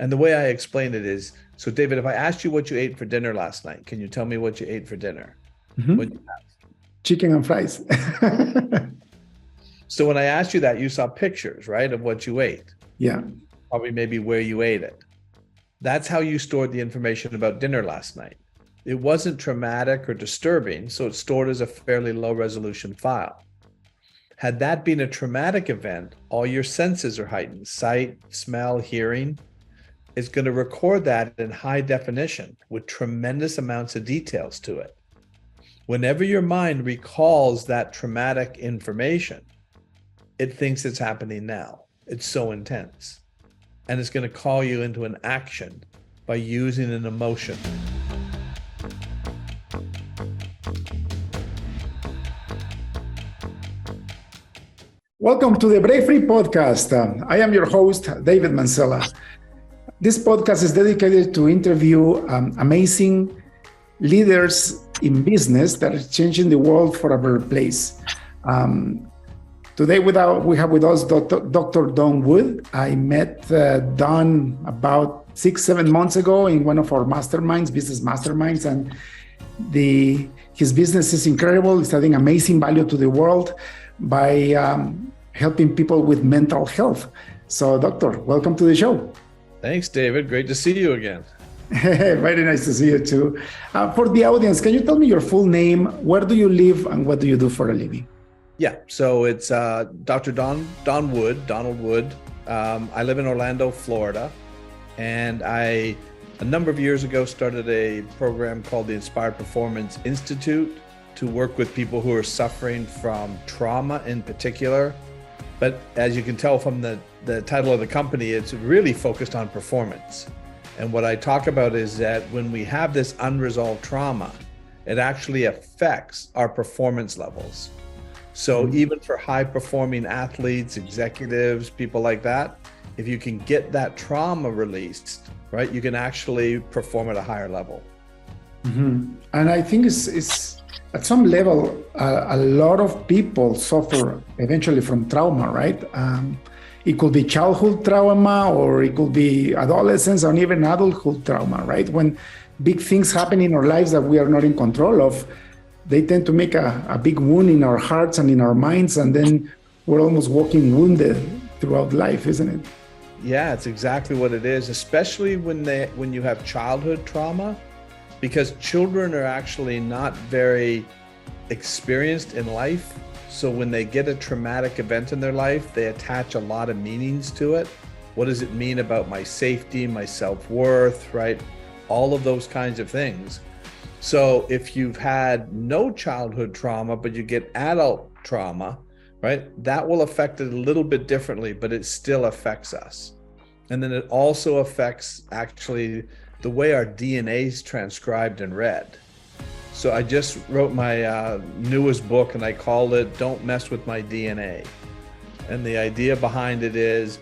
And the way I explain it is, so David, if I asked you what you ate for dinner last night, can you tell me what you ate for dinner? Mm-hmm. Chicken and fries. So when I asked you that, you saw pictures, right, of what you ate. Yeah. Probably maybe where you ate it. That's how you stored the information about dinner last night. It wasn't traumatic or disturbing, so it's stored as a fairly low resolution file. Had that been a traumatic event, all your senses are heightened, sight, smell, hearing. It's going to record that in high definition with tremendous amounts of details to it. Whenever your mind recalls that traumatic information, it thinks it's happening now. It's so intense. And it's going to call you into an action by using an emotion. Welcome to the Break Free Podcast. I am your host, David Mancella. This podcast is dedicated to interview amazing leaders in business that are changing the world for a better place. Today we have with us Dr. Don Wood. I met Don about 6-7 months ago in one of our masterminds, business masterminds, and his business is incredible. It's adding amazing value to the world by helping people with mental health. So, Doctor, welcome to the show. Thanks, David. Great to see you again. Very nice to see you too. For the audience, can you tell me your full name? Where do you live and what do you do for a living? Yeah, so it's Dr. Don Wood, Donald Wood. I live in Orlando, Florida, and a number of years ago started a program called the Inspired Performance Institute to work with people who are suffering from trauma in particular. But as you can tell from the title of the company, it's really focused on performance. And what I talk about is that when we have this unresolved trauma, it actually affects our performance levels. So even for high performing athletes, executives, people like that, if you can get that trauma released, right, you can actually perform at a higher level. Mm-hmm. And I think it's at some level, a lot of people suffer eventually from trauma, right? It could be childhood trauma, or it could be adolescence or even adulthood trauma, right? When big things happen in our lives that we are not in control of, they tend to make a big wound in our hearts and in our minds, and then we're almost walking wounded throughout life, isn't it? Yeah, it's exactly what it is, especially when you have childhood trauma, because children are actually not very experienced in life. So when they get a traumatic event in their life, they attach a lot of meanings to it. What does it mean about my safety, my self-worth, right? All of those kinds of things. So if you've had no childhood trauma, but you get adult trauma, right, that will affect it a little bit differently, but it still affects us. And then it also affects actually the way our DNA is transcribed and read. So I just wrote my newest book, and I called it Don't Mess With My DNA. And the idea behind it is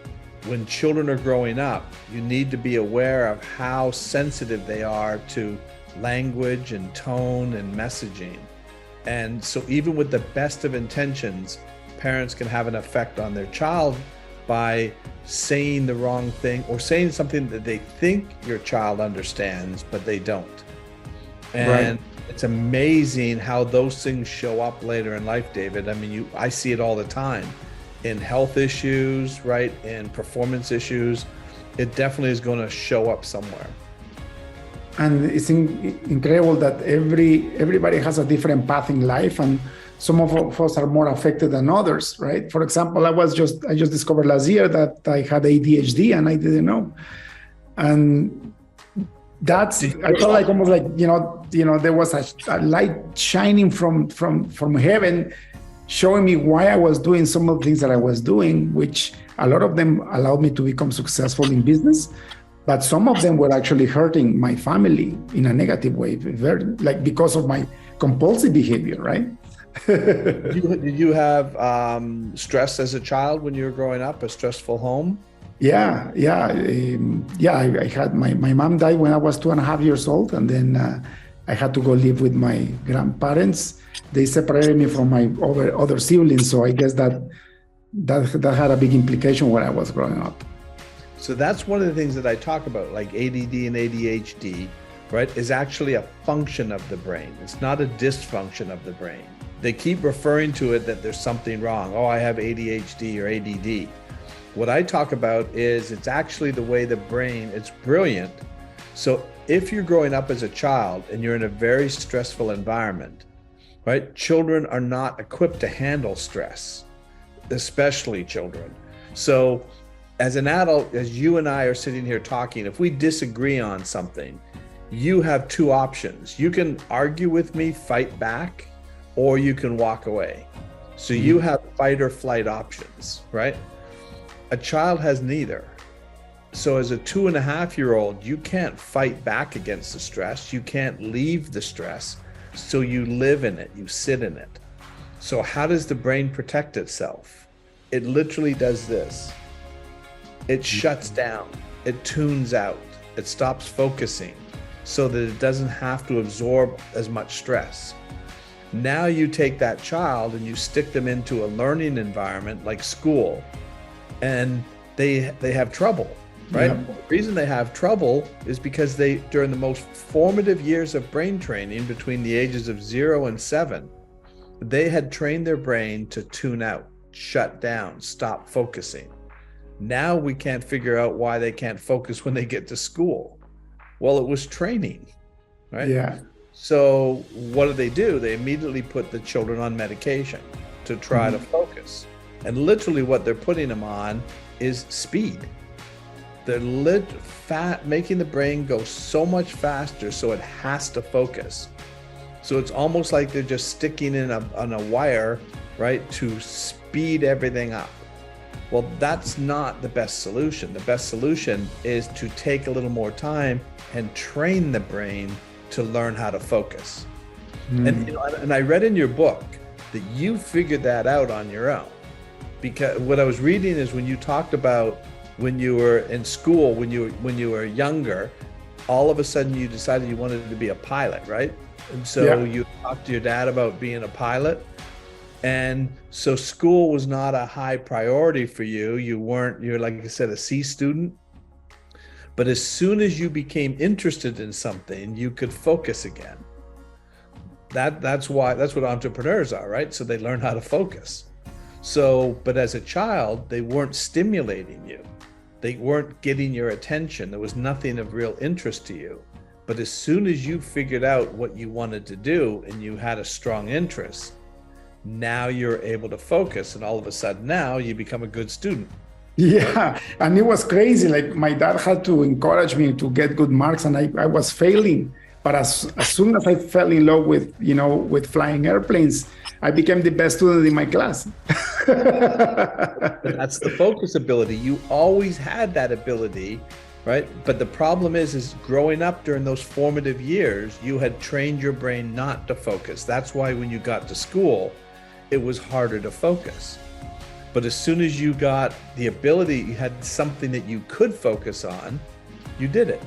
when children are growing up, you need to be aware of how sensitive they are to language and tone and messaging. And so even with the best of intentions, parents can have an effect on their child by saying the wrong thing or saying something that they think your child understands, but they don't. And It's amazing how those things show up later in life, David. I mean, I see it all the time in health issues, right? In performance issues. It definitely is going to show up somewhere. And it's incredible that everybody has a different path in life, and some of us are more affected than others, right? For example, I just discovered last year that I had ADHD and I didn't know. And I felt like almost like, you know, there was a light shining from heaven showing me why I was doing some of the things that I was doing, which a lot of them allowed me to become successful in business. But some of them were actually hurting my family in a negative way, because of my compulsive behavior, right? Did you have stress as a child when you were growing up, a stressful home? Yeah. I had my mom died when I was 2.5 years old, and then I had to go live with my grandparents. They separated me from my other siblings, so I guess that had a big implication when I was growing up. So that's one of the things that I talk about, like ADD and ADHD, right, is actually a function of the brain. It's not a dysfunction of the brain. They keep referring to it that there's something wrong. Oh, I have ADHD or ADD. What I talk about is it's actually the way the brain, it's brilliant. So if you're growing up as a child and you're in a very stressful environment, right, children are not equipped to handle stress, especially children. So as an adult, as you and I are sitting here talking, if we disagree on something, you have two options. You can argue with me, fight back, or you can walk away. So you have fight or flight options, right? A child has neither. So as a 2.5-year-old, you can't fight back against the stress. You can't leave the stress. So you live in it, you sit in it. So how does the brain protect itself? It literally does this. It shuts down, it tunes out, it stops focusing so that it doesn't have to absorb as much stress. Now you take that child and you stick them into a learning environment like school, and they have trouble, right? Yeah. The reason they have trouble is because they, during the most formative years of brain training between the ages of 0 and 7, they had trained their brain to tune out, shut down, stop focusing. Now we can't figure out why they can't focus when they get to school. Well, it was training, right? Yeah. So what do? They immediately put the children on medication to try to focus. And literally what they're putting them on is speed. They're making the brain go so much faster so it has to focus. So it's almost like they're just sticking on a wire, right, to speed everything up. Well, that's not the best solution. The best solution is to take a little more time and train the brain to learn how to focus. And I read in your book that you figured that out on your own. Because what I was reading is when you talked about when you were in school, when you were younger, all of a sudden you decided you wanted to be a pilot, right? And so you talked to your dad about being a pilot. And so school was not a high priority for you. You're like I said, a C student. But as soon as you became interested in something, you could focus again. That's what entrepreneurs are, right? So they learn how to focus. So, but as a child, they weren't stimulating you. They weren't getting your attention. There was nothing of real interest to you. But as soon as you figured out what you wanted to do and you had a strong interest, now you're able to focus, and all of a sudden now you become a good student. Yeah, and it was crazy. Like my dad had to encourage me to get good marks, and I was failing. But as soon as I fell in love with flying airplanes, I became the best student in my class. That's the focus ability. You always had that ability, right? But the problem is growing up during those formative years, you had trained your brain not to focus. That's why when you got to school, it was harder to focus. But as soon as you got the ability, you had something that you could focus on, you did it.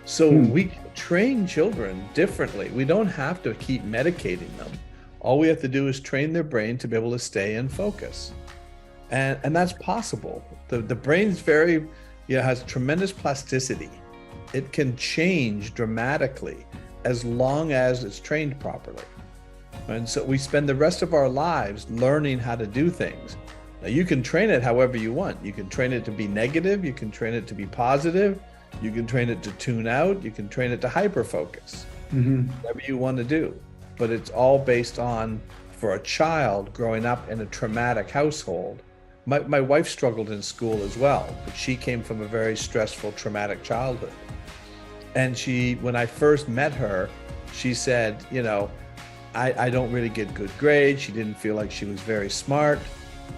So we train children differently. We don't have to keep medicating them. All we have to do is train their brain to be able to stay in focus. And that's possible. The brain's has tremendous plasticity. It can change dramatically as long as it's trained properly. And so we spend the rest of our lives learning how to do things. Now you can train it however you want. You can train it to be negative. You can train it to be positive. You can train it to tune out. You can train it to hyper-focus. Whatever you want to do. But it's all based on, for a child growing up in a traumatic household. My wife struggled in school as well, but she came from a very stressful, traumatic childhood. And when I first met her, she said, I don't really get good grades. She didn't feel like she was very smart.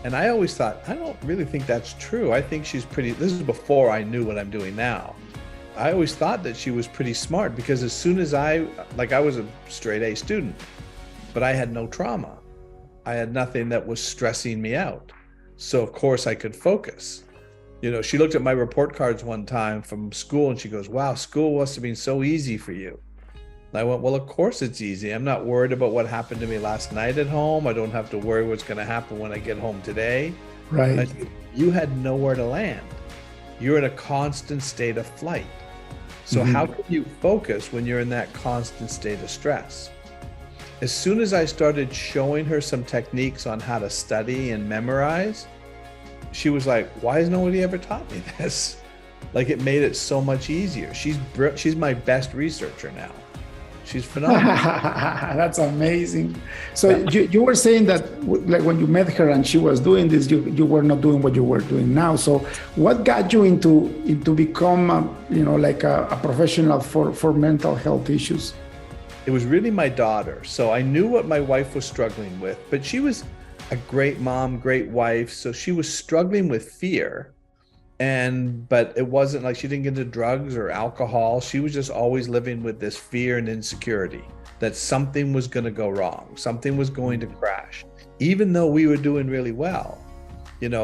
And I always thought, I don't really think that's true. I think she's this is before I knew what I'm doing now. I always thought that she was pretty smart because as soon as I was a straight A student, but I had no trauma. I had nothing that was stressing me out. So of course I could focus. She looked at my report cards one time from school and she goes, wow, school must have been so easy for you. And I went, well, of course it's easy. I'm not worried about what happened to me last night at home. I don't have to worry what's going to happen when I get home today. Right. I said, you had nowhere to land. you're in a constant state of flight. So how can you focus when you're in that constant state of stress? As soon as I started showing her some techniques on how to study and memorize, she was like, why has nobody ever taught me this? Like, it made it so much easier. She's my best researcher now. She's phenomenal. That's amazing. So you were saying that like when you met her and she was doing this, you were not doing what you were doing now. So what got you into become like a professional for mental health issues? It was really my daughter. So I knew what my wife was struggling with, but she was a great mom, great wife. So she was struggling with fear. But it wasn't like she didn't get into drugs or alcohol. She was just always living with this fear and insecurity that something was going to go wrong, something was going to crash, even though we were doing really well,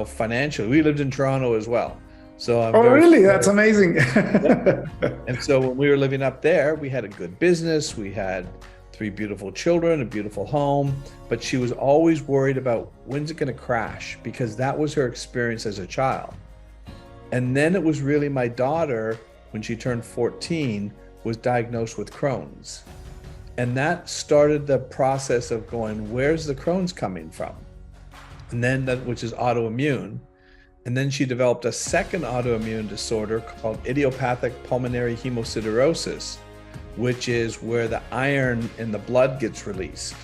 financially. We lived in Toronto as well. So really? That's amazing. And so when we were living up there, we had a good business. We had 3 beautiful children, a beautiful home, but she was always worried about when's it going to crash, because that was her experience as a child. And then it was really my daughter, when she turned 14, was diagnosed with Crohn's. And that started the process of going, where's the Crohn's coming from? And then which is autoimmune. And then she developed a second autoimmune disorder called idiopathic pulmonary hemosiderosis, which is where the iron in the blood gets released.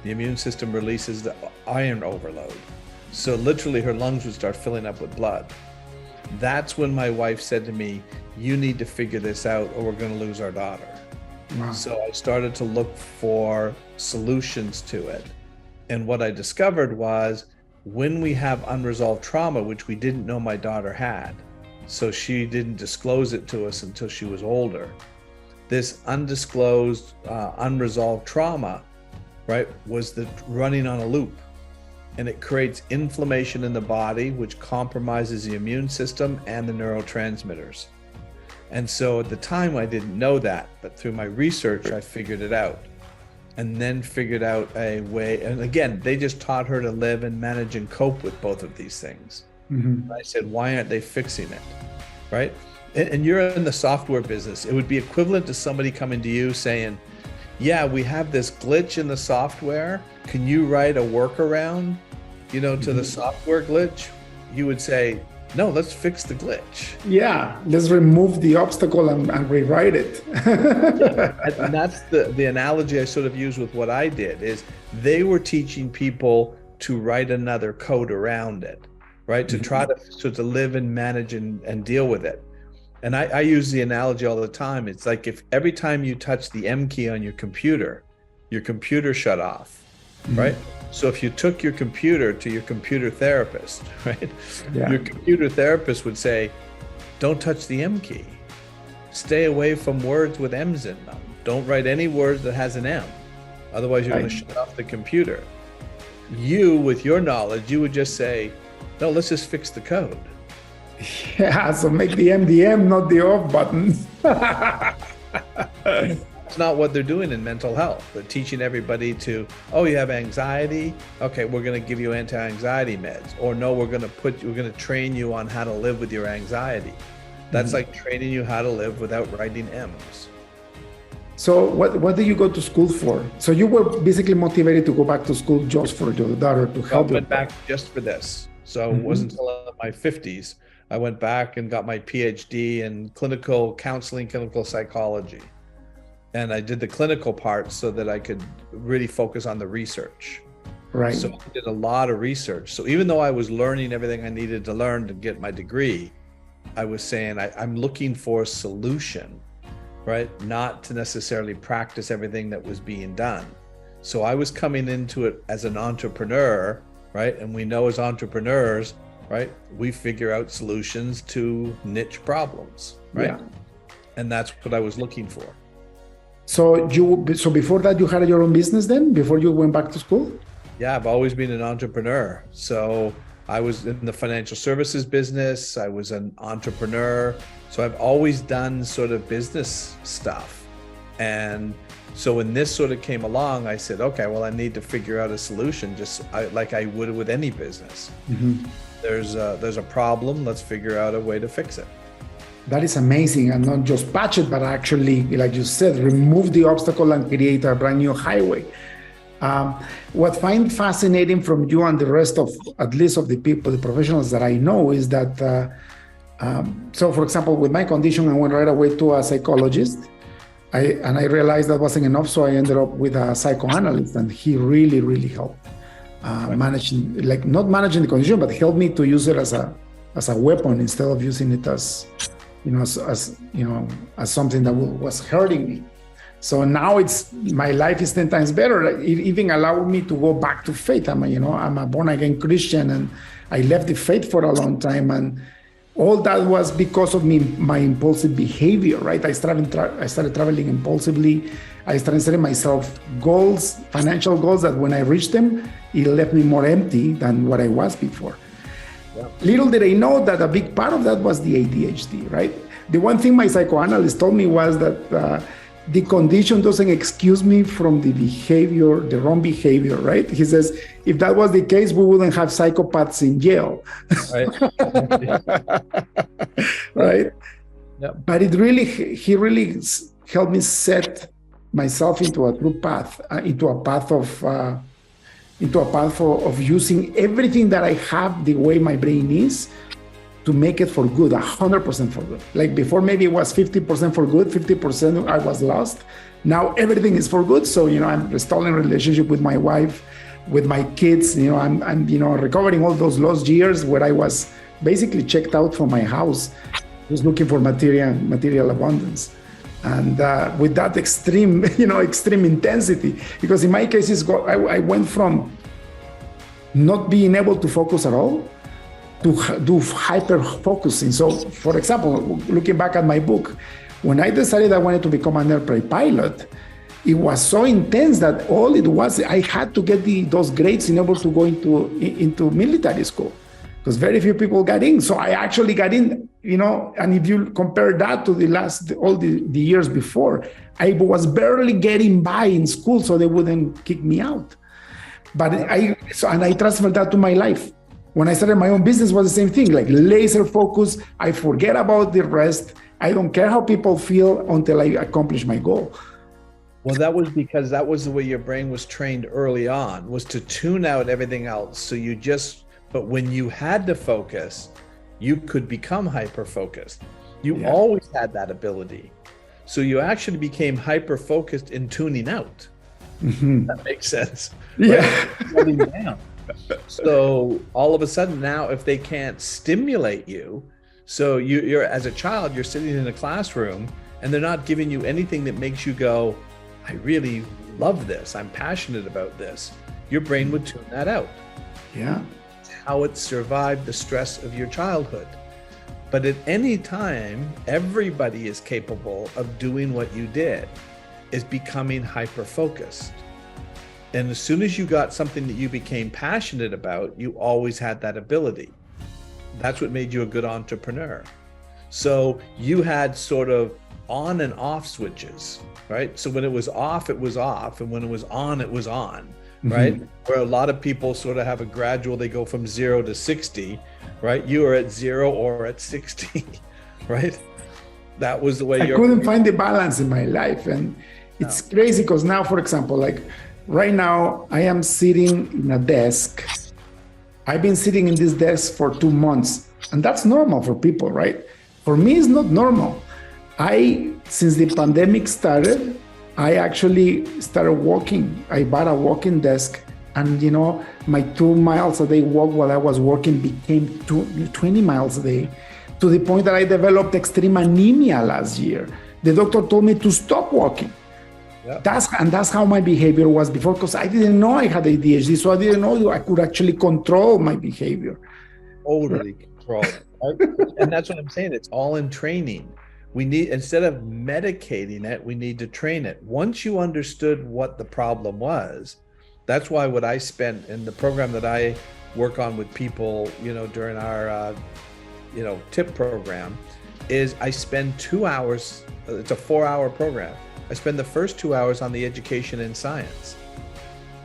The immune system releases the iron overload. So literally her lungs would start filling up with blood. That's when my wife said to me, you need to figure this out or we're going to lose our daughter. Wow. So I started to look for solutions to it. And what I discovered was when we have unresolved trauma, which we didn't know my daughter had, so she didn't disclose it to us until she was older. This undisclosed, unresolved trauma, right, was the running on a loop. And it creates inflammation in the body, which compromises the immune system and the neurotransmitters. And so at the time, I didn't know that, but through my research, I figured it out. And then figured out a way, and again, they just taught her to live and manage and cope with both of these things. Mm-hmm. I said, why aren't they fixing it, right? And you're in the software business. It would be equivalent to somebody coming to you saying, yeah, we have this glitch in the software. Can you write a workaround, to the software glitch? You would say, no, let's fix the glitch. Yeah, let's remove the obstacle and rewrite it. And that's the analogy I sort of use with what I did is they were teaching people to write another code around it, right? To try to live and manage and deal with it. And I use the analogy all the time. It's like if every time you touch the M key on your computer shut off, right? So if you took your computer to your computer therapist, right? Yeah. Your computer therapist would say, don't touch the M key. Stay away from words with M's in them. Don't write any words that has an M. Otherwise you're going to shut off the computer. You, with your knowledge, you would just say, no, let's just fix the code. Yeah, so make the M, not the off button. It's not what they're doing in mental health. They're teaching everybody to, oh, you have anxiety? Okay, we're going to give you anti-anxiety meds. Or no, we're going to train you on how to live with your anxiety. That's like training you how to live without writing M's. So what did you go to school for? So you were basically motivated to go back to school just for your daughter to help you? I went back just for this. So it wasn't until my 50s I went back and got my PhD in clinical counseling, clinical psychology. And I did the clinical part so that I could really focus on the research. Right. So I did a lot of research. So even though I was learning everything I needed to learn to get my degree, I was saying I'm looking for a solution, right? Not to necessarily practice everything that was being done. So I was coming into it as an entrepreneur, right? And we know as entrepreneurs, right, we figure out solutions to niche problems, right? Yeah. And that's what I was looking for. So before that, you had your own business then, before you went back to school? Yeah, I've always been an entrepreneur. So I was in the financial services business. I was an entrepreneur. So I've always done sort of business stuff. And so when this sort of came along, I said, okay, well, I need to figure out a solution like I would with any business. There's a problem. Let's figure out a way to fix it. That is amazing, and not just patch it, but actually, like you said, remove the obstacle and create a brand new highway. What I find fascinating from you and the rest of, at least of the people, the professionals that I know, is that, so for example, with my condition, I went right away to a psychologist. I realized that wasn't enough, so I ended up with a psychoanalyst, and he really, really helped managing, like not managing the condition, but helped me to use it as a weapon instead of using it as something that was hurting me. So now my life is 10 times better. It even allowed me to go back to faith. I'm a born again Christian, and I left the faith for a long time, and all that was because of my impulsive behavior, right? I started traveling impulsively. I started setting myself goals, financial goals, that when I reached them, it left me more empty than what I was before. Yeah. Little did I know that a big part of that was the ADHD, right? The one thing my psychoanalyst told me was that the condition doesn't excuse me from the behavior, the wrong behavior, right? He says, if that was the case, we wouldn't have psychopaths in jail. Right. Right? Yep. But he really helped me set myself into a true path, into a path of using everything that I have, the way my brain is, to make it for good, 100% for good. Like before, maybe it was 50% for good, 50% I was lost. Now everything is for good. So, I'm restoring relationship with my wife, with my kids. I'm recovering all those lost years where I was basically checked out from my house, just looking for material abundance. And with that extreme intensity, because in my case, I went from not being able to focus at all to do hyper focusing. So, for example, looking back at my book, when I decided I wanted to become an airplane pilot, it was so intense that all it was, I had to get those grades in order to go into military school, because very few people got in. So I actually got in, and if you compare that to all the years before, I was barely getting by in school, so they wouldn't kick me out. But I transferred that to my life. When I started my own business, it was the same thing, like laser focus. I forget about the rest. I don't care how people feel until I accomplish my goal. Well, that was because that was the way your brain was trained early on, was to tune out everything else. So but when you had to focus, you could become hyper-focused. You always had that ability. So you actually became hyper-focused in tuning out. Mm-hmm. That makes sense. Yeah. Right? So all of a sudden now, if they can't stimulate you, so you're as a child, you're sitting in a classroom and they're not giving you anything that makes you go, I really love this, I'm passionate about this, your brain would tune that out. Yeah. It's how it survived the stress of your childhood. But at any time, everybody is capable of doing what you did, is becoming hyper-focused. And as soon as you got something that you became passionate about, you always had that ability. That's what made you a good entrepreneur. So you had sort of on and off switches, right? So when it was off, it was off. And when it was on, it was on, right? Mm-hmm. Where a lot of people sort of have a gradual, they go from 0 to 60, right? You are at 0 or at 60, right? That was the way I couldn't find the balance in my life. And it's crazy because now, for example, like right now I am sitting in a desk. I've been sitting in this desk for 2 months, and that's normal for people, right? For me, it's not normal. Since the pandemic started, I actually started walking. I bought a walking desk, and my 2 miles a day walk while I was working became 20 miles a day, to the point that I developed extreme anemia last year. The doctor told me to stop walking. Yep. That's how my behavior was before, because I didn't know I had ADHD, so I didn't know I could actually control my behavior. Totally control it, right? And that's what I'm saying. It's all in training. We need, instead of medicating it, we need to train it. Once you understood what the problem was, that's why what I spent in the program that I work on with people, during our, TIP program, is I spend 2 hours. It's a 4-hour program. I spend the first 2 hours on the education and science,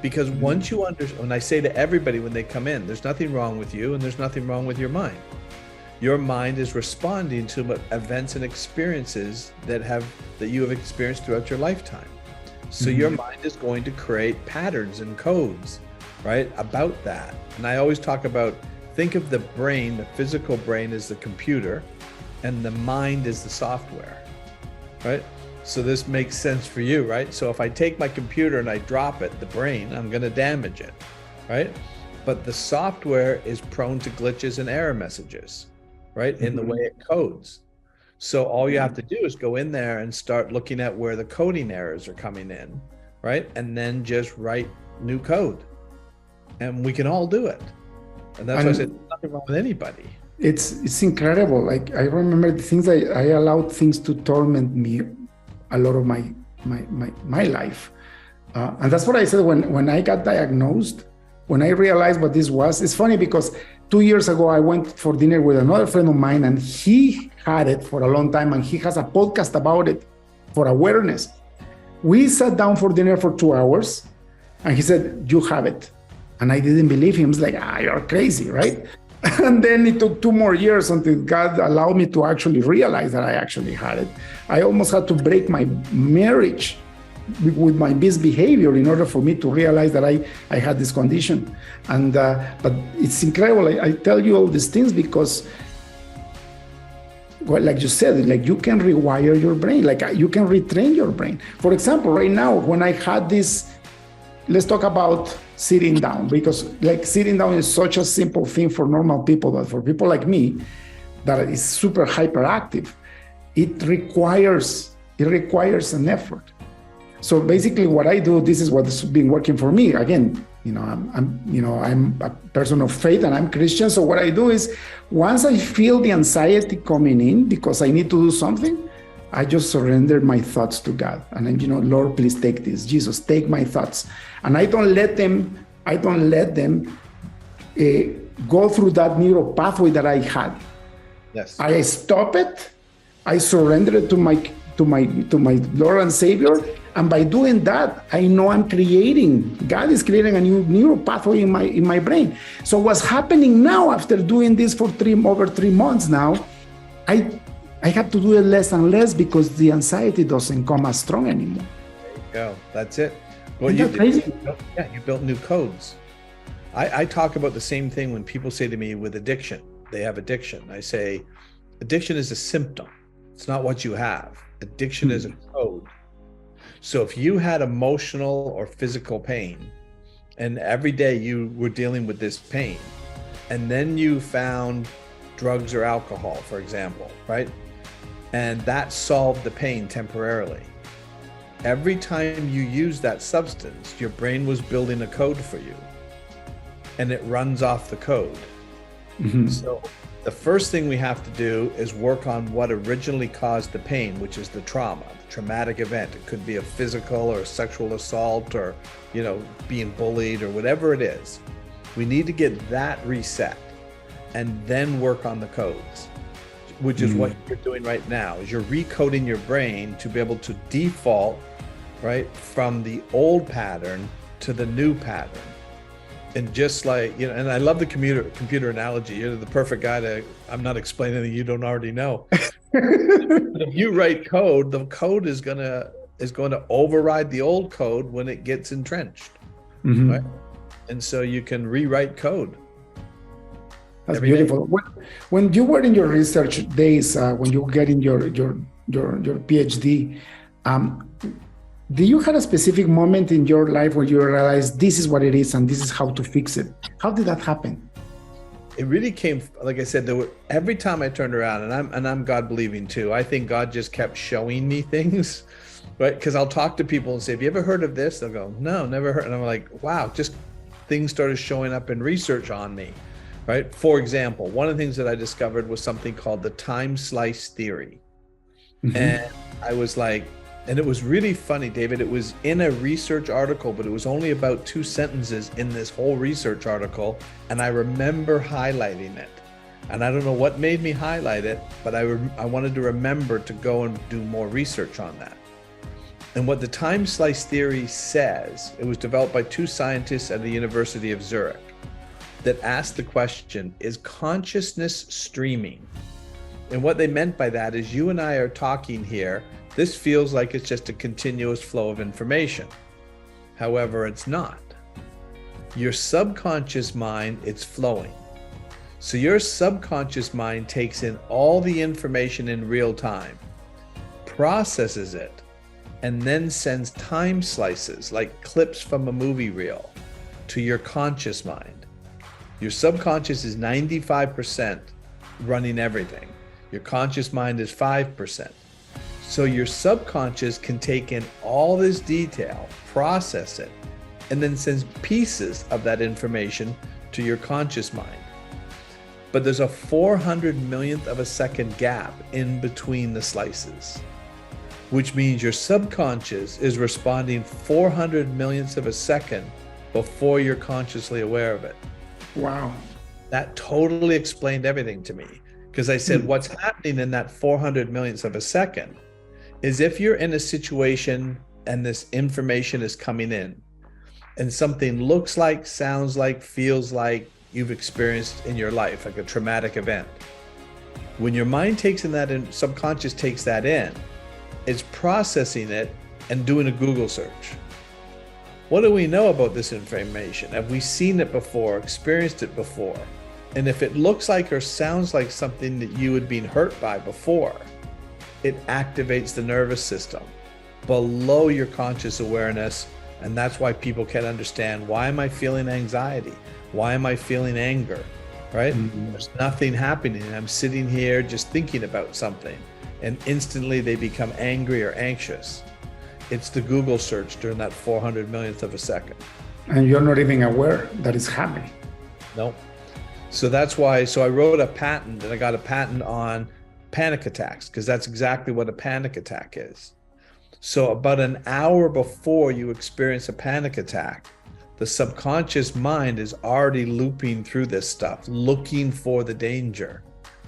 because once you understand, when I say to everybody when they come in, there's nothing wrong with you and there's nothing wrong with your mind. your mind is responding to events and experiences that you have experienced throughout your lifetime. So your mind is going to create patterns and codes, right, about that. And I always talk about, think of the brain, the physical brain as the computer, and the mind is the software, right? So this makes sense for you, right? So if I take my computer and I drop it, the brain, I'm going to damage it, right? But the software is prone to glitches and error messages, right? In the way it codes. So all you have to do is go in there and start looking at where the coding errors are coming in, right? And then just write new code. And we can all do it. And that's why I said there's nothing wrong with anybody. It's incredible. Like, I remember the things I allowed things to torment me a lot of my life. And that's what I said when I got diagnosed, when I realized what this was. It's funny because 2 years ago, I went for dinner with another friend of mine, and he had it for a long time, and he has a podcast about it for awareness. We sat down for dinner for 2 hours, and he said, "You have it." And I didn't believe him. It's like, you're crazy, right? And then it took 2 more years until God allowed me to actually realize that I actually had it. I almost had to break my marriage with my misbehavior in order for me to realize that I had this condition. And but it's incredible. I tell you all these things because, well, like you said, like, you can rewire your brain, like you can retrain your brain. For example, right now, when I had this, let's talk about sitting down, because like sitting down is such a simple thing for normal people, but for people like me that is super hyperactive, it requires an effort. So basically what I do, this is what's been working for me. Again, I'm a person of faith and I'm Christian. So what I do is, once I feel the anxiety coming in because I need to do something, I just surrender my thoughts to God. And then, Lord, please take this. Jesus, take my thoughts. And I don't let them go through that neural pathway that I had. Yes. I stop it. I surrender it to my Lord and Savior. And by doing that, I know God is creating a new neural pathway in my brain. So what's happening now, after doing this for over 3 months now, I have to do it less and less because the anxiety doesn't come as strong anymore. There you go. That's it. Well, Isn't that crazy? You built new codes. I talk about the same thing when people say to me with addiction, they have addiction. I say, addiction is a symptom. It's not what you have. Addiction is a code. So if you had emotional or physical pain, and every day you were dealing with this pain, and then you found drugs or alcohol, for example, right? And that solved the pain temporarily. Every time you use that substance, your brain was building a code for you, and it runs off the code. So the first thing we have to do is work on what originally caused the pain, which is the trauma, the traumatic event. It could be a physical or a sexual assault, or, being bullied, or whatever it is. We need to get that reset and then work on the codes, which is what you're doing right now, is you're recoding your brain to be able to default, right, from the old pattern to the new pattern. And just like, and I love the computer analogy. You're the perfect guy I'm not explaining anything you don't already know. But if you write code, the code is going to override the old code when it gets entrenched, right? And so you can rewrite code. That's beautiful. When you were in your research days, when you were getting your PhD, do you have a specific moment in your life where you realized this is what it is and this is how to fix it? How did that happen? It really came, like I said, every time I turned around, and I'm God believing too. I think God just kept showing me things, right? Because I'll talk to people and say, "Have you ever heard of this?" They'll go, "No, never heard." And I'm like, "Wow!" Just things started showing up in research on me, right? For example, one of the things that I discovered was something called the time slice theory, and I was like. And it was really funny, David. It was in a research article, but it was only about 2 sentences in this whole research article. And I remember highlighting it. And I don't know what made me highlight it, but I wanted to remember to go and do more research on that. And what the time slice theory says, it was developed by 2 scientists at the University of Zurich. that asked the question, is consciousness streaming? And what they meant by that is you and I are talking here. This feels like it's just a continuous flow of information. However, it's not. Your subconscious mind, it's flowing. So your subconscious mind takes in all the information in real time, processes it, and then sends time slices like clips from a movie reel to your conscious mind. Your subconscious is 95% running everything. Your conscious mind is 5%. So your subconscious can take in all this detail, process it, and then sends pieces of that information to your conscious mind. But there's a 400 millionth of a second gap in between the slices, which means your subconscious is responding 400 millionths of a second before you're consciously aware of it. Wow. That totally explained everything to me, because I said, what's happening in that 400 millionths of a second is if you're in a situation and this information is coming in and something looks like, sounds like, feels like you've experienced in your life, like a traumatic event. When your mind takes in that and subconscious takes that in, it's processing it and doing a Google search. What do we know about this information? Have we seen it before, experienced it before? And if it looks like or sounds like something that you had been hurt by before, it activates the nervous system below your conscious awareness. And that's why people can understand, why am I feeling anxiety? Why am I feeling anger? Right? There's nothing happening. I'm sitting here just thinking about something, and instantly they become angry or anxious. It's the Google search during that 400 millionth of a second. And you're not even aware that it's happening. No. So that's why, I wrote a patent, and I got a patent on panic attacks, because that's exactly what a panic attack is. So about an hour before you experience a panic attack, the subconscious mind is already looping through this stuff, looking for the danger,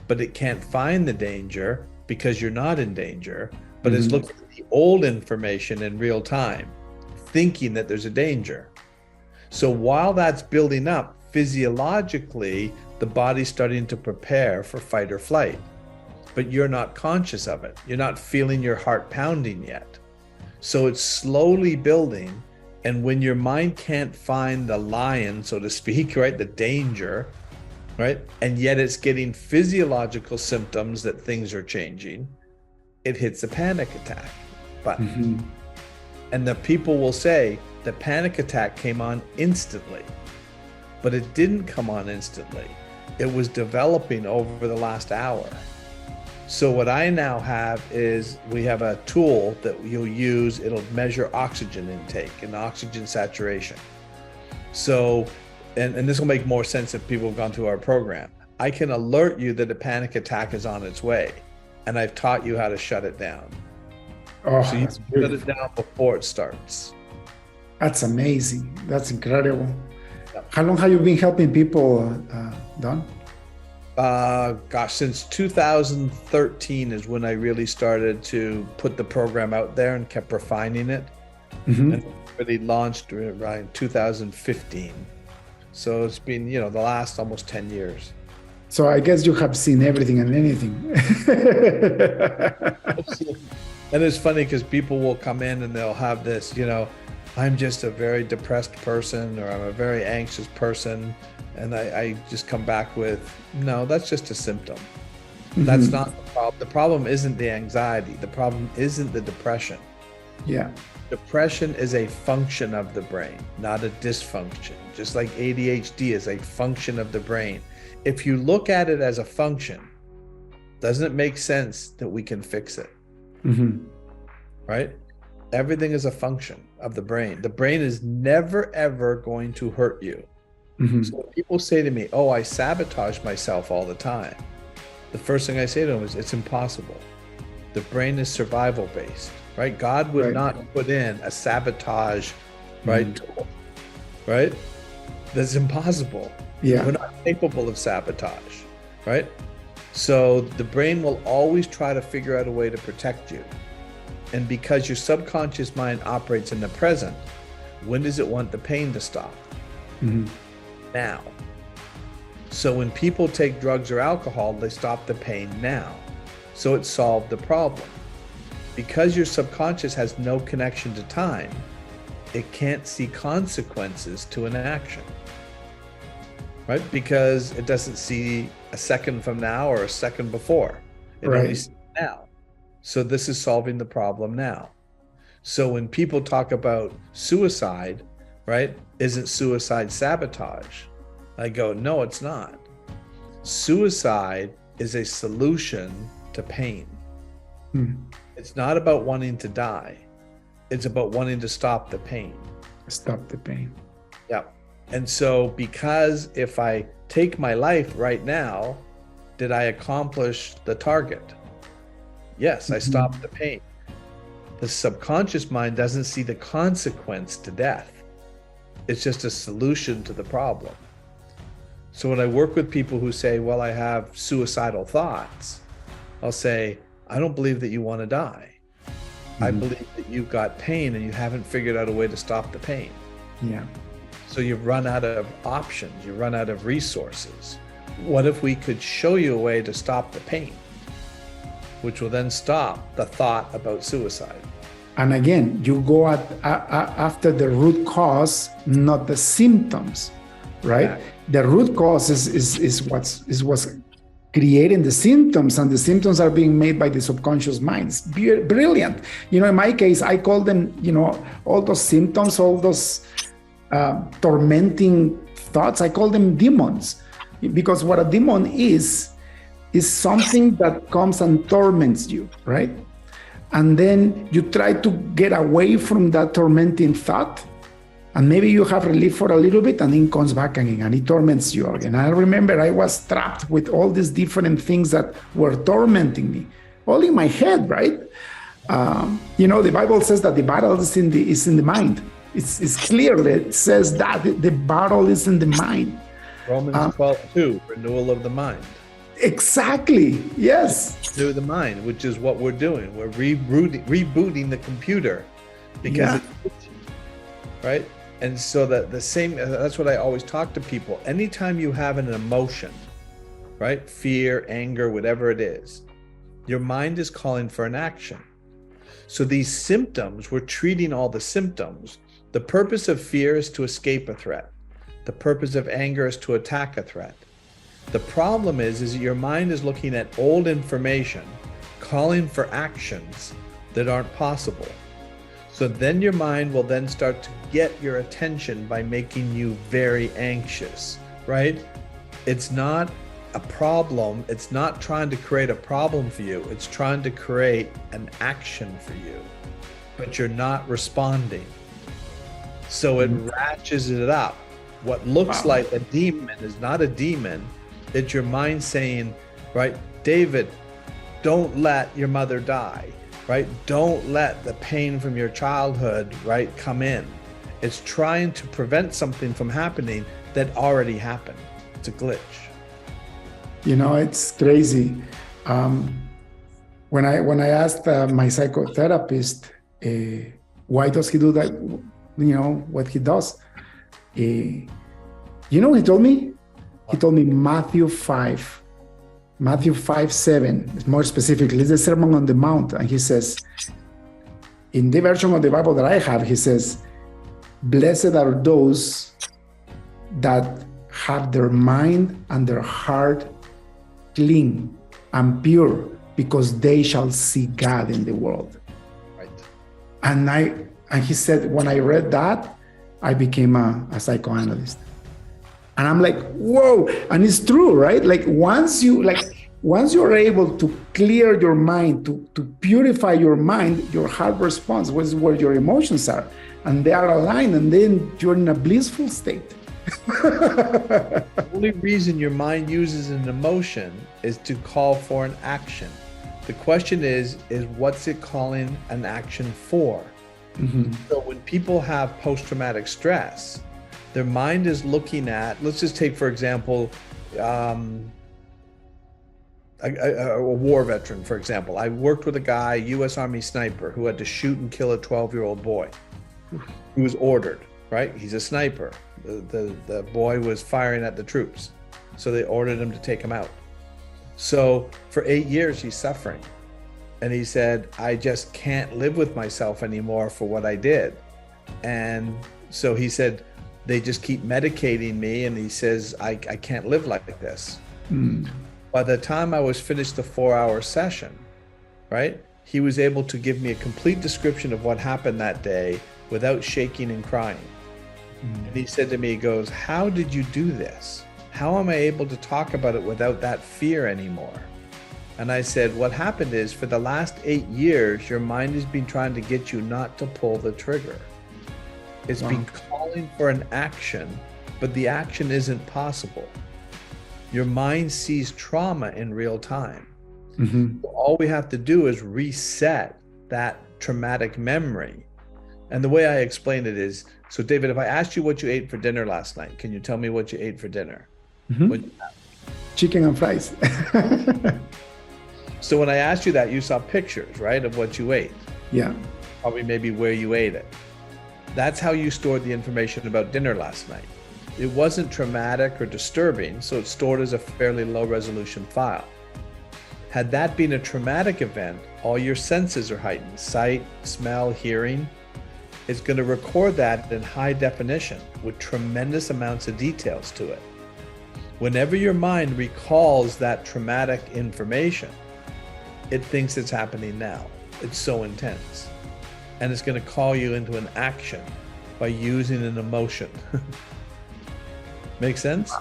but it can't find the danger because you're not in danger, but it's looking at the old information in real time, thinking that there's a danger. So while that's building up, physiologically, the body's starting to prepare for fight or flight, but you're not conscious of it. You're not feeling your heart pounding yet. So it's slowly building. And when your mind can't find the lion, so to speak, right, the danger, right, and yet it's getting physiological symptoms that things are changing, it hits a panic attack button. And the people will say the panic attack came on instantly, but it didn't come on instantly. It was developing over the last hour. So what I now have is, we have a tool that you'll use. It'll measure oxygen intake and oxygen saturation. So, and this will make more sense if people have gone through our program. I can alert you that a panic attack is on its way, and I've taught you how to shut it down. Oh, so you shut it down before it starts. That's amazing. That's incredible. Yep. How long have you been helping people, Don? Since 2013 is when I really started to put the program out there and kept refining it. And really launched around 2015. So it's been, the last almost 10 years. So I guess you have seen everything and anything. And it's funny because people will come in and they'll have this, I'm just a very depressed person, or I'm a very anxious person. And I just come back with, no, that's just a symptom. That's not the problem. The problem isn't the anxiety. The problem isn't the depression. Yeah. Depression is a function of the brain, not a dysfunction. Just like ADHD is a function of the brain. If you look at it as a function, doesn't it make sense that we can fix it? Right? Everything is a function of the brain. The brain is never, ever going to hurt you. So when people say to me, oh, I sabotage myself all the time, the first thing I say to them is, it's impossible. The brain is survival based, right? God would not put in a sabotage, tool, right? That's impossible. Yeah. We're not capable of sabotage, right? So the brain will always try to figure out a way to protect you. And because your subconscious mind operates in the present, when does it want the pain to stop? Now. So when people take drugs or alcohol, they stop the pain now. So it solved the problem. Because your subconscious has no connection to time, it can't see consequences to an action, right? Because it doesn't see a second from now or a second before. It only sees now. So this is solving the problem now. So when people talk about suicide, right? Isn't suicide sabotage? I go, no, it's not. Suicide is a solution to pain. It's not about wanting to die. It's about wanting to stop the pain. Stop the pain. Yeah. And so because if I take my life right now, did I accomplish the target? Yes, I stopped the pain. The subconscious mind doesn't see the consequence to death. It's just a solution to the problem. So when I work with people who say, well, I have suicidal thoughts, I'll say, I don't believe that you want to die. I believe that you've got pain and you haven't figured out a way to stop the pain. Yeah. So you've run out of options, you run out of resources. What if we could show you a way to stop the pain, which will then stop the thought about suicide? And again, you go after the root cause, not the symptoms, right? Yeah. The root cause is what's creating the symptoms, and the symptoms are being made by the subconscious minds. Brilliant. You know, in my case, I call them, you know, all those symptoms, all those tormenting thoughts, I call them demons. Because what a demon is something that comes and torments you, right? And then you try to get away from that tormenting thought, and maybe you have relief for a little bit, and then it comes back again and it torments you again. I remember I was trapped with all these different things that were tormenting me, all in my head, right? You know, the Bible says that the battle is in the mind. It's clear that it says that the battle is in the mind. Romans 12:2, renewal of the mind. Exactly. Yes. Through the mind, which is what we're doing. We're rebooting the computer because it's glitchy, right? And so that's what I always talk to people. Anytime you have an emotion, right? Fear, anger, whatever it is, your mind is calling for an action. So these symptoms, we're treating all the symptoms. The purpose of fear is to escape a threat. The purpose of anger is to attack a threat. The problem is that your mind is looking at old information, calling for actions that aren't possible. So then your mind will then start to get your attention by making you very anxious, right? It's not a problem. It's not trying to create a problem for you. It's trying to create an action for you, but you're not responding. So it ratchets it up. What looks like a demon is not a demon. It's your mind saying, right, David, don't let your mother die, right? Don't let the pain from your childhood, right, come in. It's trying to prevent something from happening that already happened. It's a glitch. You know, it's crazy. When I asked my psychotherapist, why does he do that? You know, what he does. You know what he told me? He told me Matthew 5:7, more specifically, it's the Sermon on the Mount. And he says, in the version of the Bible that I have, he says, blessed are those that have their mind and their heart clean and pure, because they shall see God in the world. Right. And he said, when I read that, I became a psychoanalyst. And I'm like, whoa. And it's true, right? Like once you're able to clear your mind, to purify your mind, your heart responds, which is where your emotions are, and they are aligned, and then you're in a blissful state. The only reason your mind uses an emotion is to call for an action. The question is what's it calling an action for? Mm-hmm. So when people have post-traumatic stress, their mind is looking at, let's just take, for example, a war veteran, for example. I worked with a guy, U.S. Army sniper, who had to shoot and kill a 12-year-old boy. He was ordered, right? He's a sniper. The boy was firing at the troops. So they ordered him to take him out. So for 8 years, he's suffering. And he said, I just can't live with myself anymore for what I did. And so he said, they just keep medicating me. And he says, I can't live like this. By the time I was finished the 4-hour session, right, he was able to give me a complete description of what happened that day without shaking and crying. And he said to me, he goes, how did you do this? How am I able to talk about it without that fear anymore? And I said, what happened is for the last 8 years, your mind has been trying to get you not to pull the trigger. It's been calling for an action, but the action isn't possible. Your mind sees trauma in real time. So all we have to do is reset that traumatic memory. And the way I explain it is, so David, if I asked you what you ate for dinner last night, can you tell me what you ate for dinner? What'd you have? Chicken and fries. So when I asked you that, you saw pictures, right, of what you ate. Yeah. Probably maybe where you ate it. That's how you stored the information about dinner last night. It wasn't traumatic or disturbing, so it's stored as a fairly low resolution file. Had that been a traumatic event, all your senses are heightened, sight, smell, hearing. It's going to record that in high definition with tremendous amounts of details to it. Whenever your mind recalls that traumatic information, it thinks it's happening now. It's so intense. And it's going to call you into an action by using an emotion. Make sense?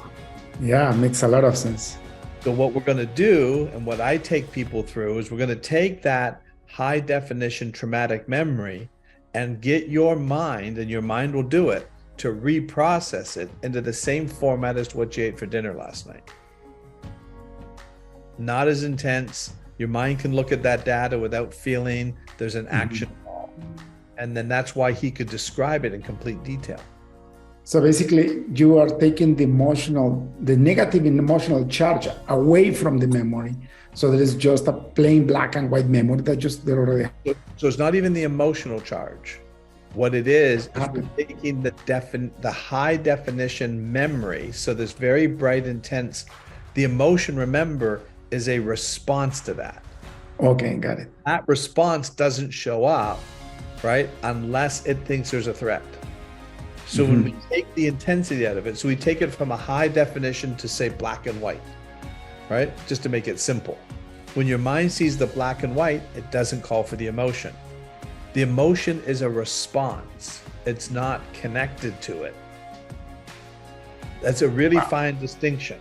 Yeah, makes a lot of sense. So what we're going to do, and what I take people through, is we're going to take that high definition traumatic memory and get your mind, and your mind will do it, to reprocess it into the same format as what you ate for dinner last night. Not as intense. Your mind can look at that data without feeling there's an action involved. And then that's why he could describe it in complete detail. So basically, you are taking the negative emotional charge away from the memory. So there is just a plain black and white memory that they're already. So it's not even the emotional charge. What it is we're taking the high definition memory. So this very bright, intense, the emotion, remember, is a response to that. Okay, got it. That response doesn't show up, right, unless it thinks there's a threat. So when we take the intensity out of it, so we take it from a high definition to say black and white, right? Just to make it simple. When your mind sees the black and white, it doesn't call for the emotion. The emotion is a response. It's not connected to it. That's a really fine distinction,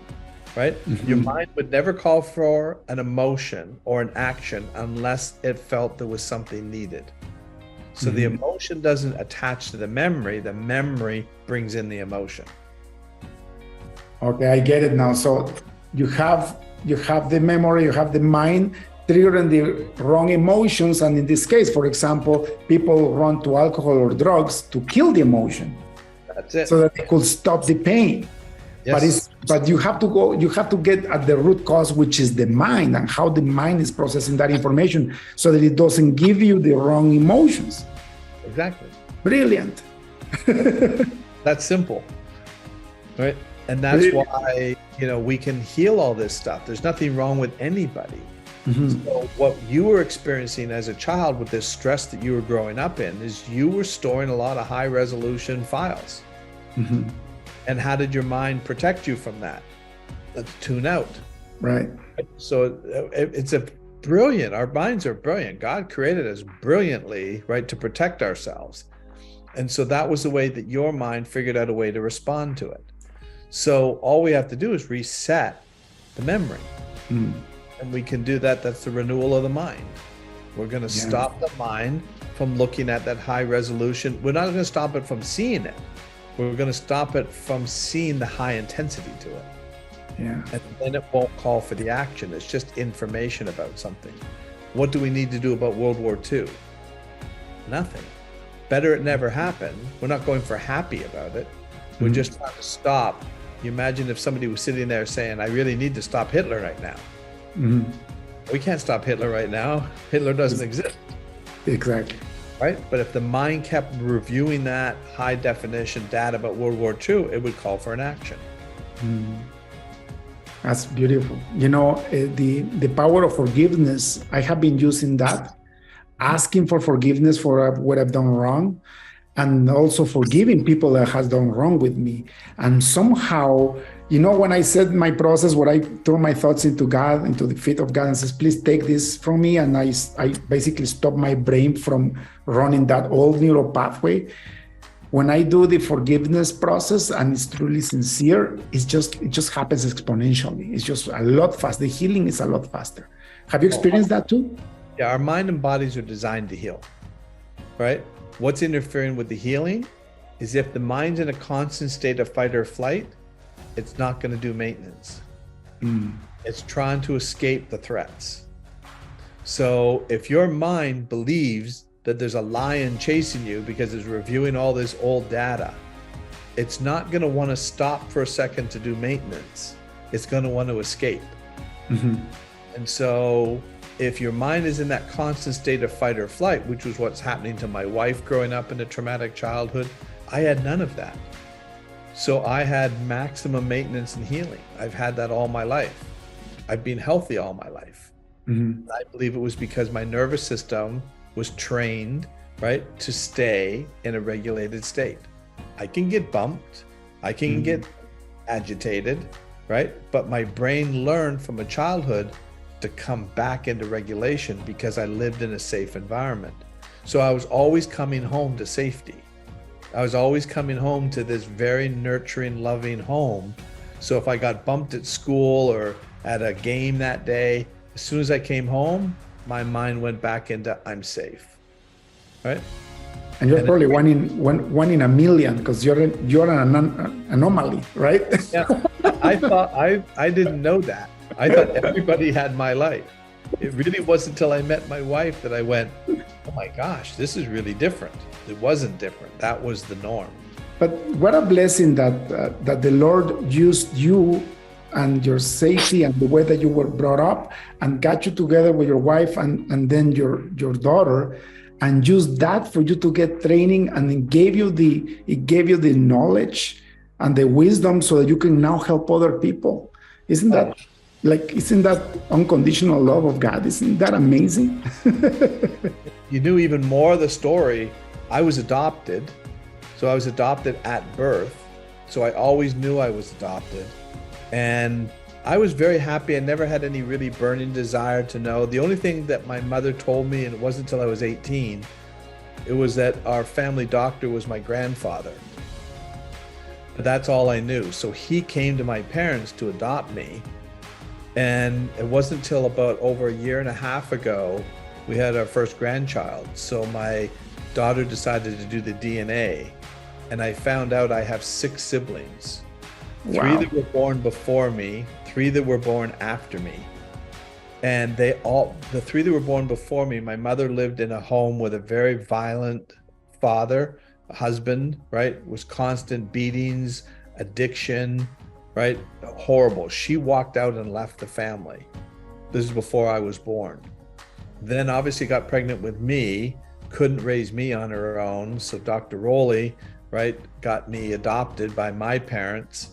right? Your mind would never call for an emotion or an action unless it felt there was something needed. So the emotion doesn't attach to the memory brings in the emotion. Okay, I get it now. So you have the memory, you have the mind triggering the wrong emotions. And in this case, for example, people run to alcohol or drugs to kill the emotion. That's it. So that they could stop the pain. Yes. But you have to get at the root cause, which is the mind, and how the mind is processing that information so that it doesn't give you the wrong emotions. Exactly. Brilliant. That's simple, right? And that's why, we can heal all this stuff. There's nothing wrong with anybody. So what you were experiencing as a child with this stress that you were growing up in is you were storing a lot of high resolution files. And how did your mind protect you from that? Let's tune out. Right. So it's our minds are brilliant. God created us brilliantly, right, to protect ourselves. And so that was the way that your mind figured out a way to respond to it. So all we have to do is reset the memory. And we can do that. That's the renewal of the mind. We're going to stop the mind from looking at that high resolution. We're not going to stop it from seeing it. We're going to stop it from seeing the high intensity to it. Yeah. And then it won't call for the action. It's just information about something. What do we need to do about World War II? Nothing. Better it never happened. We're not going for happy about it. We're just trying to stop. You imagine if somebody was sitting there saying, I really need to stop Hitler right now. We can't stop Hitler right now. Hitler doesn't exist. Exactly. Right? But if the mind kept reviewing that high definition data about World War II, it would call for an action. That's beautiful. You know, the power of forgiveness. I have been using that, asking for forgiveness for what I've done wrong, and also forgiving people that has done wrong with me. And somehow, you know, when I said my process, where I throw my thoughts into God, into the feet of God, and says, "Please take this from me," and I basically stop my brain from running that old neural pathway. When I do the forgiveness process and it's truly sincere, it just happens exponentially. It's just a lot faster. The healing is a lot faster. Have you experienced that too? Yeah, our mind and bodies are designed to heal, right? What's interfering with the healing is if the mind's in a constant state of fight or flight, it's not going to do maintenance. It's trying to escape the threats. So if your mind believes that there's a lion chasing you because it's reviewing all this old data, it's not going to want to stop for a second to do maintenance. It's going to want to escape. And so if your mind is in that constant state of fight or flight, which was what's happening to my wife growing up in a traumatic childhood, I had none of that. So I had maximum maintenance and healing. I've had that all my life. I've been healthy all my life. I believe it was because my nervous system was trained, right, to stay in a regulated state. I can get bumped, I can get agitated, right? But my brain learned from a childhood to come back into regulation because I lived in a safe environment. So I was always coming home to safety. I was always coming home to this very nurturing, loving home. So if I got bumped at school or at a game that day, as soon as I came home, my mind went back into I'm safe, right? And you're probably one in a million because you're an anomaly, right? Yeah, I thought I didn't know that. I thought everybody had my life. It really wasn't until I met my wife that I went, oh my gosh, this is really different. It wasn't different. That was the norm. But what a blessing that the Lord used you and your safety and the way that you were brought up and got you together with your wife and then your daughter, and used that for you to get training, and it gave you the knowledge and the wisdom so that you can now help other people. Isn't that unconditional love of God? Isn't that amazing? You knew even more of the story. I was adopted. So I was adopted at birth. So I always knew I was adopted. And I was very happy. I never had any really burning desire to know. The only thing that my mother told me, and it wasn't until I was 18, it was that our family doctor was my grandfather. But that's all I knew. So he came to my parents to adopt me. And it wasn't until about over a year and a half ago, we had our first grandchild. So my daughter decided to do the DNA. And I found out I have 6 siblings. Wow. 3 that were born before me, 3 that were born after me. And the 3 that were born before me, my mother lived in a home with a very violent father, husband, right? It was constant beatings, addiction, right? Horrible. She walked out and left the family. This is before I was born. Then obviously got pregnant with me, couldn't raise me on her own. So Dr. Rowley, right, got me adopted by my parents.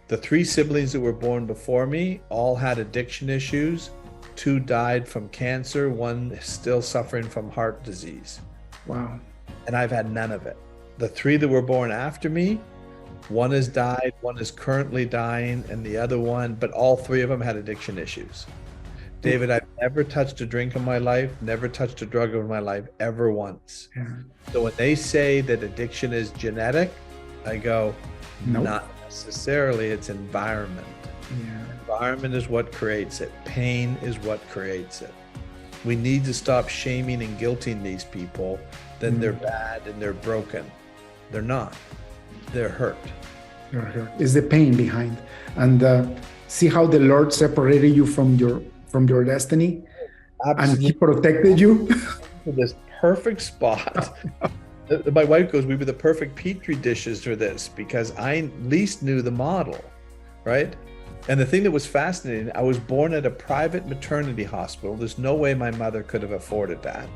The 3 siblings that were born before me all had addiction issues. 2 died from cancer, 1 is still suffering from heart disease. Wow. And I've had none of it. The 3 that were born after me, 1 has died, 1 is currently dying, and the other one, but all 3 of them had addiction issues. David, I've never touched a drink in my life, never touched a drug in my life, ever once. Yeah. So when they say that addiction is genetic, I go, Nope. Not necessarily, it's environment. Yeah. Environment is what creates it. Pain is what creates it. We need to stop shaming and guilting these people that they're bad and they're broken. They're not. They're hurt. You're hurt. It's the pain behind. And see how the Lord separated you from your destiny. Absolutely. And he protected you. This perfect spot. My wife goes, we were the perfect petri dishes for this because I at least knew the model, right? And the thing that was fascinating, I was born at a private maternity hospital. There's no way my mother could have afforded that.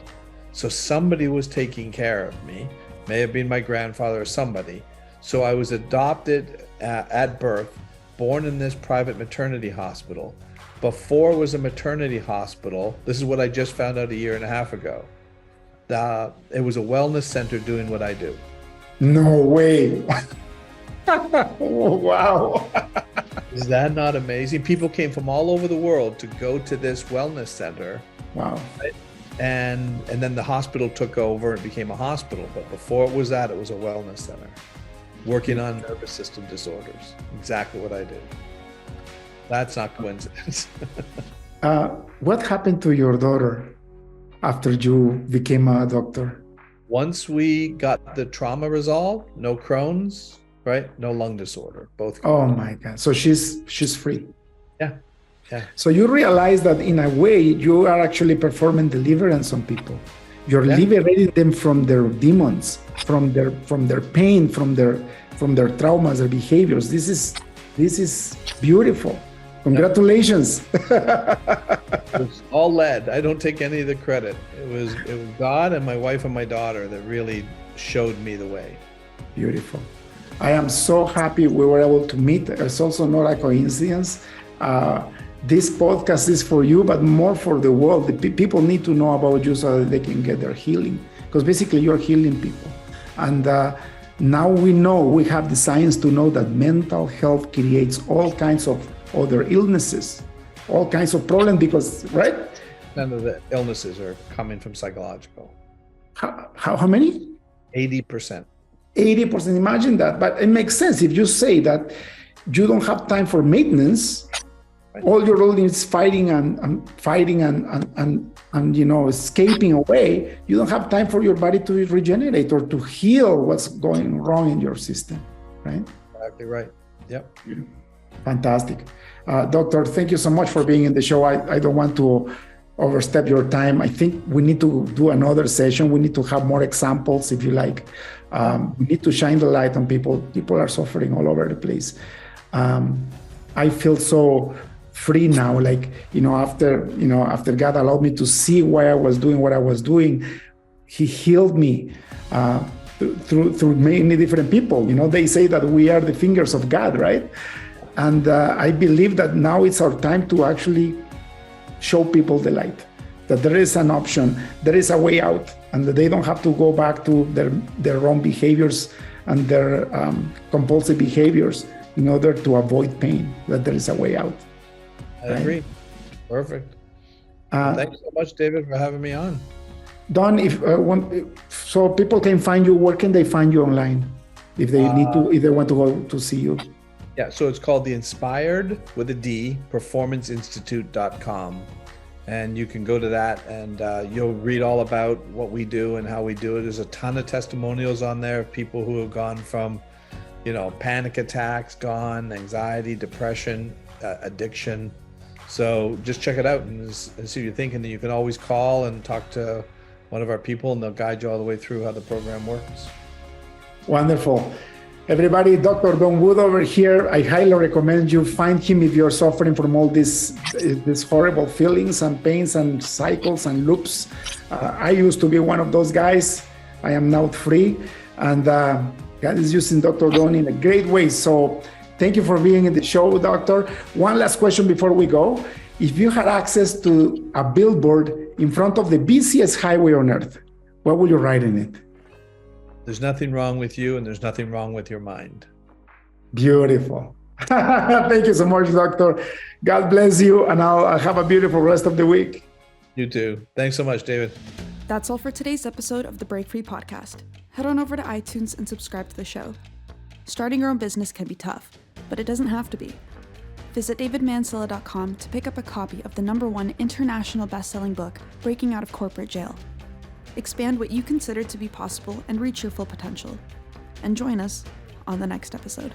So somebody was taking care of me, may have been my grandfather or somebody. So I was adopted at birth, born in this private maternity hospital. Before it was a maternity hospital, this is what I just found out a year and a half ago. It was a wellness center doing what I do. No way. Oh, wow. Is that not amazing? People came from all over the world to go to this wellness center. Wow. Right? And then the hospital took over and became a hospital. But before it was that, it was a wellness center working on nervous system disorders. Exactly what I do. That's not coincidence. What happened to your daughter after you became a doctor? Once we got the trauma resolved, no Crohn's, right? No lung disorder, both. Oh my God. So she's free. Yeah. Yeah. So you realize that in a way you are actually performing deliverance on people. You're liberating them from their demons, from their pain, from their traumas, their behaviors. This is beautiful. Congratulations. It was all led. I don't take any of the credit. It was God and my wife and my daughter that really showed me the way. Beautiful. I am so happy we were able to meet. It's also not a coincidence. This podcast is for you, but more for the world. The people need to know about you so that they can get their healing, because basically you're healing people. And now we have the science to know that mental health creates all kinds of other illnesses, all kinds of problems, because, right? None of the illnesses are coming from psychological. How many? 80%. 80%. Imagine that. But it makes sense if you say that you don't have time for maintenance. Right. All you're doing is fighting and escaping away. You don't have time for your body to regenerate or to heal what's going wrong in your system, right? Exactly right. Yep. Fantastic. Doctor, thank you so much for being in the show. I don't want to overstep your time. I think we need to do another session. We need to have more examples, if you like. We need to shine the light on people. People are suffering all over the place. I feel so free now, after God allowed me to see why I was doing what I was doing. He healed me through many different people. They say that we are the fingers of God, right? And I believe that now it's our time to actually show people the light, that there is an option, there is a way out, and that they don't have to go back to their wrong behaviors and their compulsive behaviors in order to avoid pain, that there is a way out. I agree. Perfect. Thanks so much, David, for having me on. Don, so people can find you, where can they find you online if they if they want to go to see you? Yeah, so it's called the Inspired with a D, performanceinstitute.com. And you can go to that and you'll read all about what we do and how we do it. There's a ton of testimonials on there of people who have gone from, panic attacks, anxiety, depression, addiction. So just check it out and see what you're thinking. You can always call and talk to one of our people and they'll guide you all the way through how the program works. Wonderful. Everybody, Dr. Don Wood over here, I highly recommend you find him if you're suffering from all these horrible feelings and pains and cycles and loops. I used to be one of those guys. I am now free. And God is using Dr. Don in a great way. So thank you for being in the show, Doctor. One last question before we go. If you had access to a billboard in front of the busiest highway on earth, what would you write in it? There's nothing wrong with you and there's nothing wrong with your mind. Beautiful. Thank you so much, Doctor. God bless you, and I'll have a beautiful rest of the week. You too. Thanks so much, David. That's all for today's episode of the Break Free Podcast. Head on over to iTunes and subscribe to the show. Starting your own business can be tough, but it doesn't have to be. Visit davidmansilla.com to pick up a copy of the #1 international best-selling book, Breaking Out of Corporate Jail. Expand what you consider to be possible and reach your full potential. And join us on the next episode.